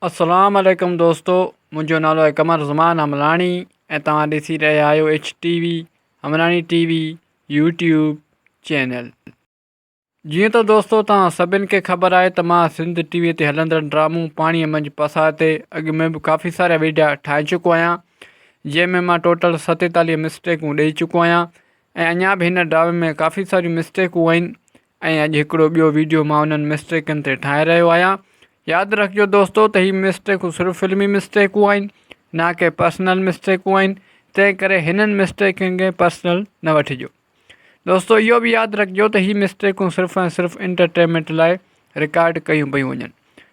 अस्सलाम वालेकुम दोस्तों, मुंहिंजो नालो आहे कमर ज़मान हमलाणी ऐं तव्हां ॾिसी रहिया आहियो HTV हमलाणी TV यूट्यूब चैनल। जीअं त दोस्तों तव्हां सभिनि खे ख़बर आहे त मां सिंध TV ते हलंदड़ ड्रामो पाणीअ मंझि पसार ते अॻु में बि काफ़ी सारा वीडियो ठाहे चुको आहियां, जंहिंमें मां टोटल 47 मिस्टेकूं ॾेई चुको आहियां ऐं अञा बि हिन ड्रामे में काफ़ी सारियूं मिस्टेकूं आहिनि ऐं अॼु हिकिड़ो ॿियो वीडियो मां उन्हनि मिस्टेकनि ते ठाहे रहियो आहियां। यादि रखिजो दोस्तों त हीअ मिस्टेकूं सिर्फ़ु फिल्मी मिस्टेकूं आहिनि, ना कि पर्सनल मिस्टेकूं आहिनि, तंहिं करे हिननि मिस्टेकनि खे पर्सनल न वठिजो। दोस्तों इहो बि यादि रखिजो त हीअ मिस्टेकूं सिर्फ़ु ऐं सिर्फ़ु एंटरटेनमेंट लाइ रिकॉर्ड कयूं पियूं वञनि।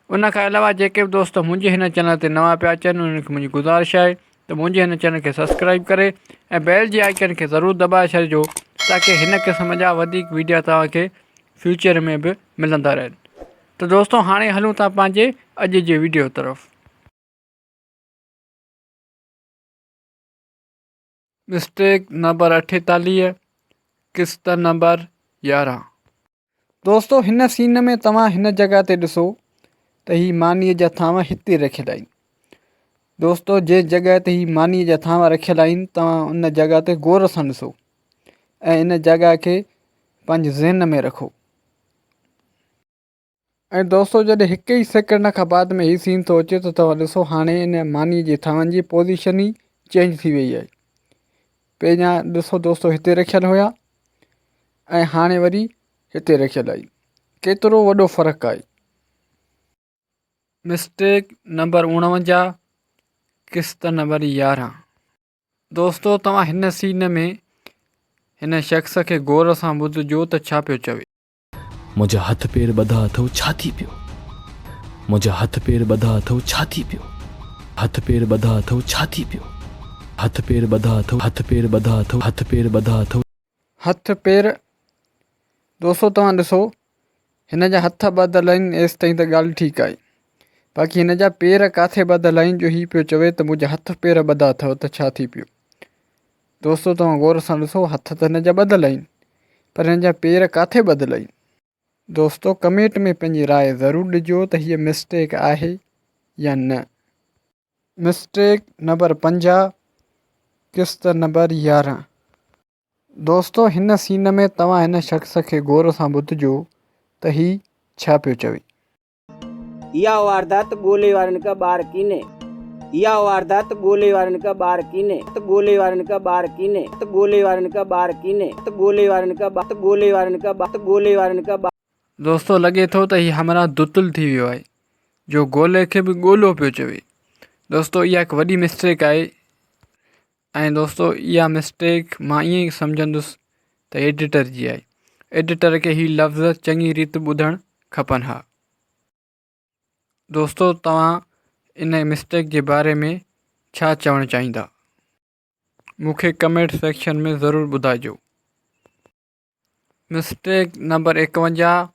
उन खां अलावा जेके बि दोस्त मुंहिंजे हिन चैनल ते नवां पिया अचनि उन्हनि खे मुंहिंजी गुज़ारिश आहे त मुंहिंजे हिन चैनल खे सब्सक्राइब करे ऐं बैल जी आइकन खे ज़रूरु दॿाए छॾिजो ताकी हिन क़िस्म जा वधीक वीडियो तव्हांखे फ्यूचर में बि मिलंदा रहनि। तो दोस्तों हाणे हलूं था पंहिंजे अॼु जे वीडियो तरफ़। मिस्टेक नंबर 48, किस्त नंबर 11। दोस्तों हिन सीन में तव्हां हिन जॻह ते ॾिसो त ही मानीअ जा थांव हिते रखियल आहिनि। दोस्तों जंहिं जॻह ते ही मानीअ जा थांव रखियल आहिनि तव्हां उन जॻह ते गौर सां ॾिसो ऐं इन जॻह खे पंहिंजे ज़हन में रखो। ऐं दोस्तों जॾहिं हिकु ई सेकेंड खां बाद में हीउ सीन थो अचे त तव्हां ॾिसो हाणे इन मानीअ जे थांवनि जी पोज़ीशन ई चेंज थी वई आहे। पहिरियां ॾिसो दोस्तों हिते रखियल हुया ऐं हाणे वरी हिते रखियल आहे, केतिरो वॾो फ़र्क़ु आहे। मिस्टेक नंबर 49, किस्त नंबर 11। दोस्तों तव्हां हिन सीन में हिन शख़्स खे गौर सां ॿुधिजो त छा पियो चवे। मुंहिंजा हथ पेर ॿधा अथव, छा थी पियो? मुंहिंजा हथ पेर ॿधा अथव, छा थी पियो? हथ पेर ॿधा अथव, छा थी पियो? हथ पेर ॿधा अथव, हथ पेर ॿधा अथव, हथ पेर ॿधा अथव। हथ पेर दोस्तों तव्हां ॾिसो हिन जा हथ ॿधल आहिनि, एसि ताईं त ॻाल्हि ठीकु आहे, बाक़ी हिन जा पेर किथे ॿधल आहिनि जो हीउ पियो चवे त मुंहिंजा हथ पेर ॿधा अथव त छा थी पियो। दोस्तों तव्हां गौर सां ॾिसो हथ त हिन जा ॿधल आहिनि पर हिन जा पेर किथे ॿधल आहिनि। दोस्तों कमेंट में पंहिंजी राय ज़रूरु ॾिजो त हीअ मिस्टेक आहे या न। मिस्टेक नंबर 50, किस्त नंबर 11। दोस्तों हिन सीन में तव्हां हिन शख़्स खे गौर सां ॿुधिजो त हीउ छा पियो चवे। इहा वारदात ॻोल्हे वारनि खां ॿार कीने, इहा वारदात ॻोल्हे वारनि खां ॿार कीने, त ॻोल्हे वारनि खां ॿार कीने, त ॻोल्हे वारनि खां ॿार कीने, त ॻोल्हे वारनि खां त ॻोल्हे वारनि खां त ॻोल्हे वारनि खां। दोस्तों लॻे थो त हीउ हमरा दुतुल थी वियो आहे जो ॻोल्हे खे बि ॻोल्हो पियो चवे। दोस्तों इहा हिकु वॾी मिस्टेक आहे ऐं दोस्तों इहा मिस्टेक मां ईअं ई सम्झंदुसि त एडिटर जी आहे। एडिटर खे हीउ लफ़्ज़ चङी रीति ॿुधणु खपनि। हा दोस्तों तव्हां इन मिस्टेक जे बारे में छा चवणु चाहींदा, मूंखे कमेंट सेक्शन में ज़रूरु ॿुधाइजो। मिस्टेक नंबर 51,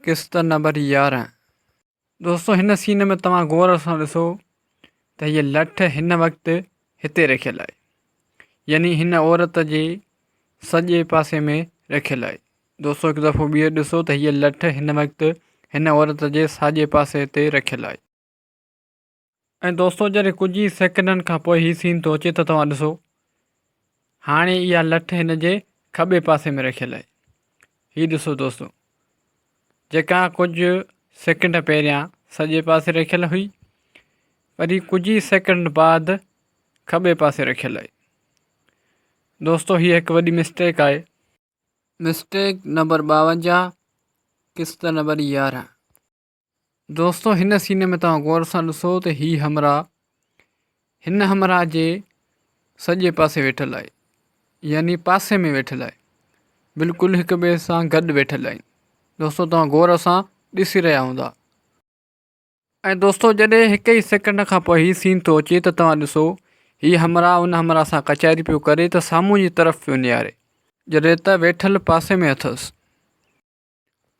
किस्त नंबर 11। दोस्तों हिन सीन में तव्हां गौर सां ॾिसो त हीअ लठ हिन वक़्तु हिते रखियल आहे, यानी हिन औरत जे सॼे पासे में रखियल आहे। दोस्तों हिकु दफ़ो ॿीहर ॾिसो त हीअ लठ हिन वक़्तु हिन औरत जे साॼे पासे ते रखियल आहे। ऐं दोस्तों जॾहिं कुझु ई सेकेंडनि खां पोइ हीउ सीन थो अचे त तव्हां ॾिसो हाणे इहा लठ हिन जे खॿे पासे में रखियल आहे। हीउ ॾिसो दोस्तों, जेका कुझु सेकेंड पहिरियां सॼे पासे रखियल हुई वरी कुझु ई सेकेंड बाद खॿे पासे रखियल आहे। दोस्तों हीअ हिकु वॾी मिस्टेक आहे। मिस्टेक नंबर 52, किस्त नंबर 11। दोस्तों हिन सीन में तव्हां गौर सां ॾिसो त हीउ हमरा हिन हमरा जे सॼे पासे वेठल आहे, यानी पासे में वेठल आहे, बिल्कुलु हिक ॿिए सां गॾु वेठल आहिनि। दोस्तों तव्हां गौर सां ॾिसी रहिया हूंदा। ऐं दोस्तों जॾहिं हिक ई सेकेंड खां पोइ हीउ सीन थो अचे त तव्हां ॾिसो हीउ हमरा उन हमरा सां कचहरी पियो करे त साम्हूं जी तरफ़ पियो निहारे जॾहिं त वेठल पासे में अथसि।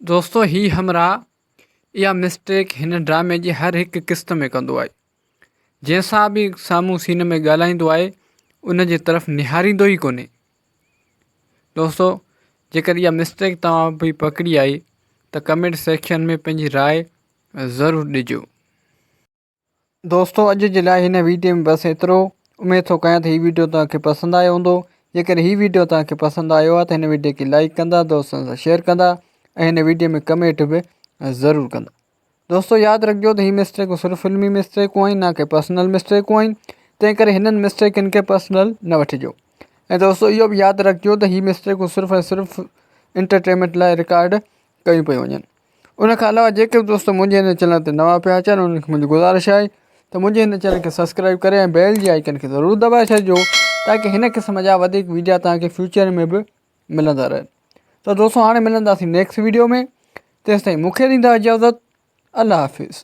दोस्तों हीउ हमरा इहा मिस्टेक हिन ड्रामे जी हर हिकु किस्त में कंदो आहे। जंहिंसां बि साम्हूं सीन में ॻाल्हाईंदो आहे उन जे तरफ़ निहारींदो ई कोन्हे। दोस्तों जेकर इहा मिस्टेक तव्हां बि पकड़ी आहे त कमेंट सेक्शन में पंहिंजी राय ज़रूरु ॾिजो। दोस्तों अॼु जे लाइ हिन वीडियो में बसि एतिरो। उमेद थो कयां त हीउ वीडियो तव्हांखे पसंदि आयो हूंदो। जेकर हीउ वीडियो तव्हांखे पसंदि आयो आहे त हिन वीडियो खे लाइक कंदा, दोस्तनि सां शेयर कंदा ऐं हिन वीडियो में कमेंट बि ज़रूरु कंदा। दोस्तों यादि रखिजो त हीअ मिस्टेकूं सिर्फ़ु फिल्मी मिस्टेकूं आहिनि, ना कि पर्सनल मिस्टेकूं आहिनि। तंहिं करे हिननि मिस्टेकनि खे पर्सनल न वठिजो। ऐं दोस्तों इहो बि यादि रखिजो त हीअ मिस्टेकूं सिर्फ़ु ऐं सिर्फ़ु एंटरटेनमेंट लाइ रिकॉर्ड कयूं पियूं वञनि। उनखां अलावा जेके बि दोस्त मुंहिंजे हिन चैनल ते नवां पिया अचनि उन्हनि खे मुंहिंजी गुज़ारिश आहे त मुंहिंजे हिन चैनल खे सब्सक्राइब करे ऐं बेल जी आइकन खे ज़रूरु दॿाए छॾिजो ताकी हिन क़िस्म जा वधीक वीडियो तव्हांखे फ्यूचर में बि मिलंदा रहनि। त दोस्तों हाणे मिलंदासीं नेक्स्ट वीडियो में। तेसिताईं मूंखे ॾींदा इजाज़त। अल्लाह हाफ़िज़।